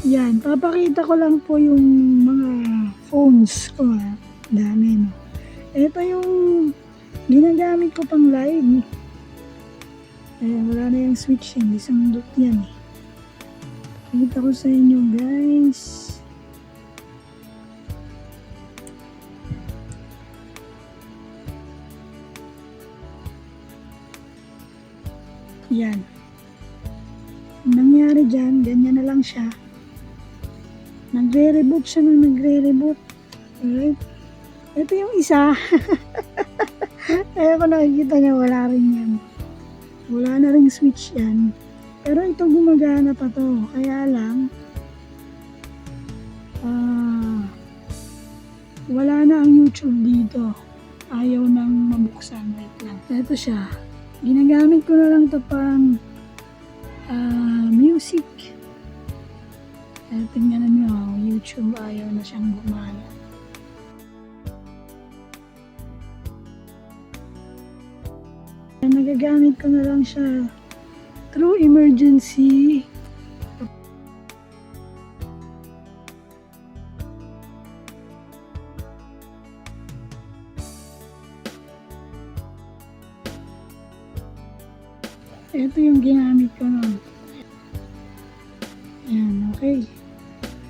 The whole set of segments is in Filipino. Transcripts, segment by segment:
Yan, papakita ko lang po yung mga phones ko ha. Dami no. Ito yung ginagamit ko pang live. Ayan, wala na yung switch yan. Isang dot yan eh. Pakita ko sa inyo guys. Yan. Ang nangyari dyan, ganyan na lang siya. Nagre-reboot siya ng nagre-reboot. Alright. Ito yung isa. Kaya kung nakikita niya, wala rin yan. Wala na ring switch yan. Pero ito gumagana pa to. Kaya lang, wala na ang YouTube dito. Ayaw nang mabuksan. Wait lang. Ito siya. Ginagamit ko na lang to pang music. Tingnan nyo, YouTube ayaw na siyang gumana. Nagagamit ko na lang siya through emergency. Ito yung ginamit ko nun. Ayan, okay.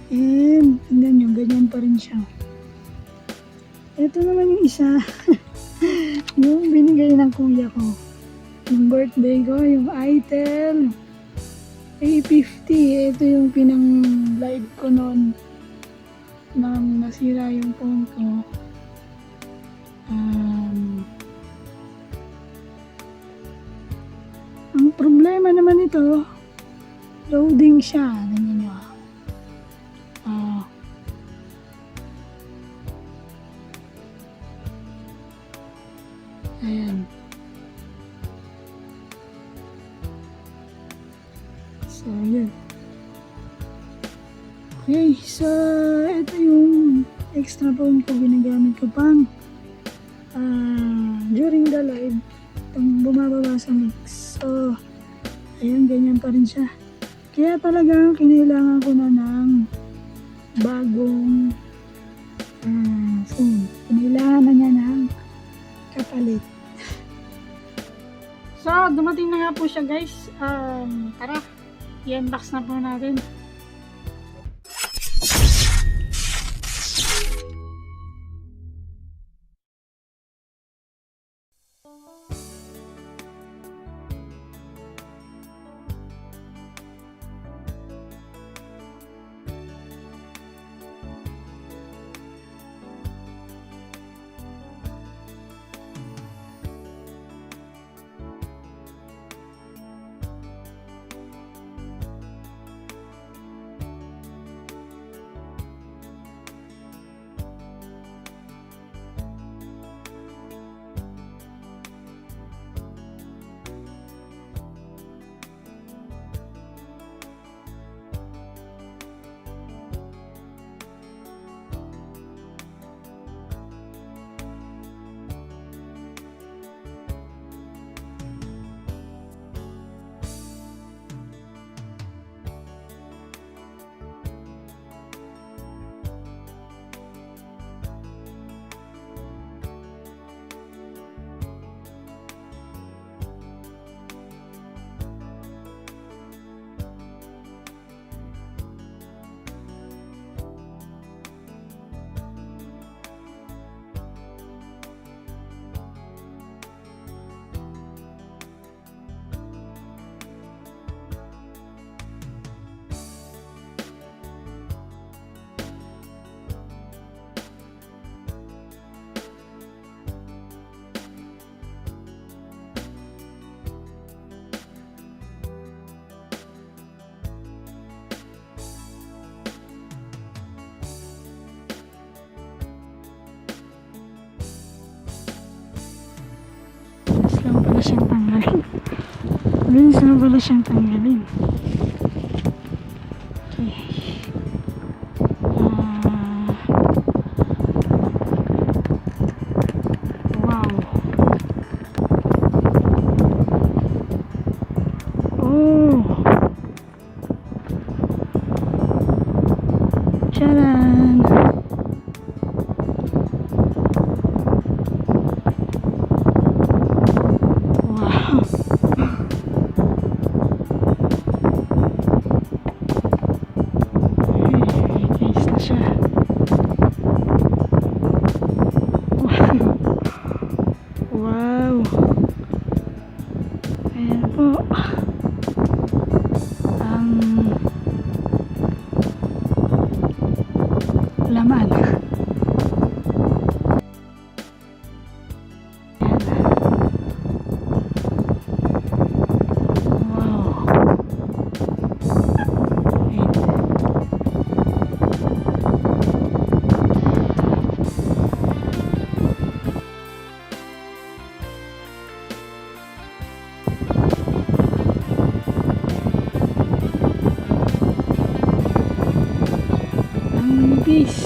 And, tingnan nyo, ganyan pa rin siya. Ito naman yung isa. Yung binigay ng kuya ko. Yung birthday ko, yung Itel A50. Ito yung pinang-live ko noon nang nasira yung phone ko. Ang problema naman ito, loading siya. Ganyan nyo. Ayan. So, yun. Okay, so, ito yung extra phone ko. Ginagamit ko pang during the live. Itong bumababa sa mix. So, ayan, ganyan pa rin siya. Kaya talagang kinailangan ko na ng bagong phone. Kinailangan na niya ng kapalit. So, dumating na nga po siya guys. Tara, i-unbox na po natin. lang pala siyang tanggalin. Bilis lang pala siyang tanggalin. Okay. Wow. Oh. Charan! Wow! Ay, guys na siya. Wow! Ayan po. Ang laman. Wow. Ang nipis.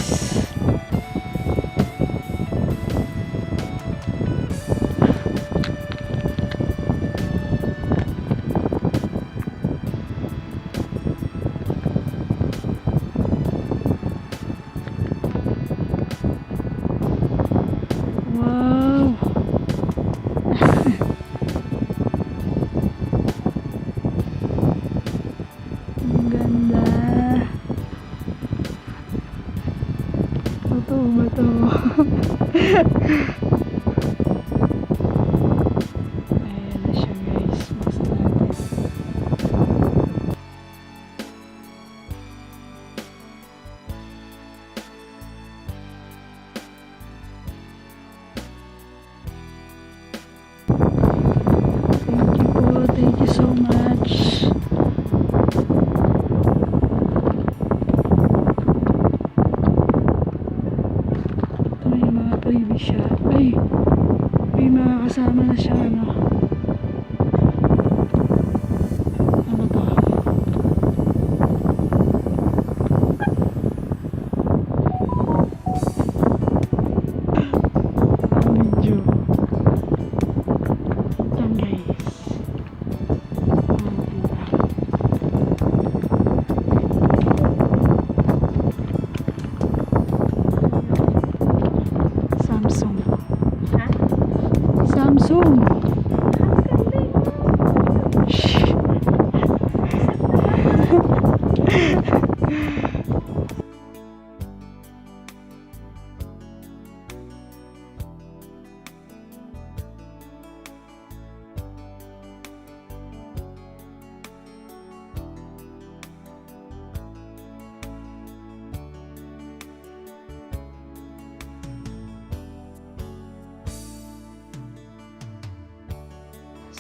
Wow. Ang ganda. Totoo ba to? Ayan na siya guys. Buksan natin. Thank you po. Thank you so much. Ito na yung mga previous siya. Ay! May mga kasama na siya ano. Ano to? Video. Yan guys. Samsung. Samsung. Shh.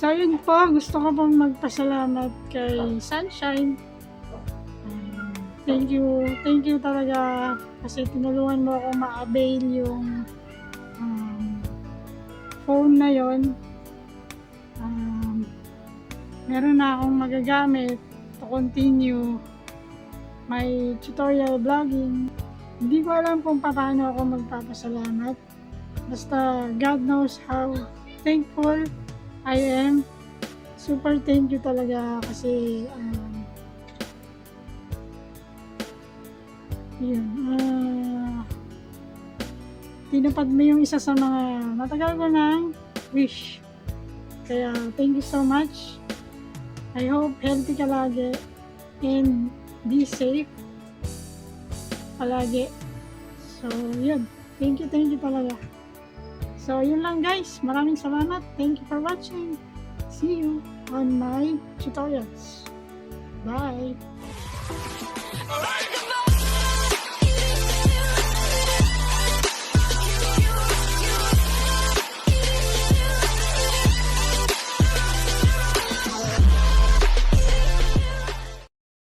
So yun po, gusto ko pong magpasalamat kay Sunshine. Thank you talaga kasi tinulungan mo ako ma-avail yung phone na yon. Meron na akong magagamit to continue my tutorial vlogging. Hindi ko alam kung paano ako magpapasalamat. Basta God knows how thankful I am. Super thank you talaga kasi yun, tinupad mo yung isa sa mga matagal ko ng wish. Kaya thank you so much. I hope healthy ka lagi and be safe palagi. So yun, thank you talaga. So yun lang guys, maraming salamat. Thank you for watching. See you on my tutorials. Bye!